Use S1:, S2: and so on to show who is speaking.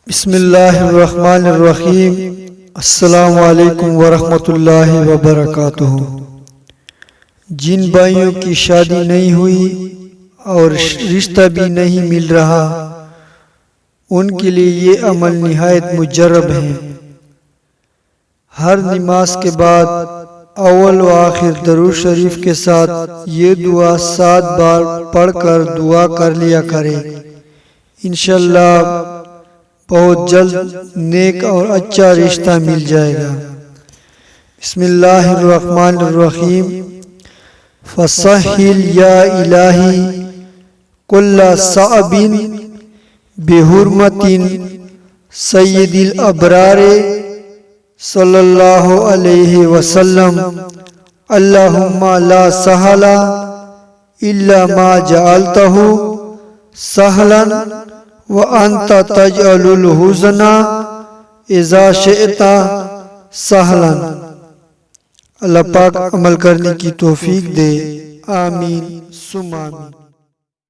S1: بسم اللہ الرحمن الرحیم۔ السلام علیکم ورحمۃ اللہ وبرکاتہ۔ جن بھائیوں کی شادی نہیں ہوئی اور رشتہ بھی نہیں مل رہا، ان کے لیے یہ عمل نہایت مجرب ہے۔ ہر نماز کے بعد اول و آخر درود شریف کے ساتھ یہ دعا 7 بار پڑھ کر دعا کر لیا کرے۔ انشاءاللہ بہت جلد نیک اور اچھا رشتہ مل جائے گا۔ بسم اللہ الرحمن الرحیم۔ فسہل یا الہی کل صعب بحرمت سید الابرار صلی اللہ علیہ وسلم۔ اللہم لا سہل الا ما جعلتہ سہلا وَأَنْتَ تَجْعَلُ الْحُزْنَ إِذَا شِئْتَ سَهْلًا۔ اللہ پاک عمل کرنے کی توفیق دے، آمین ثم آمین۔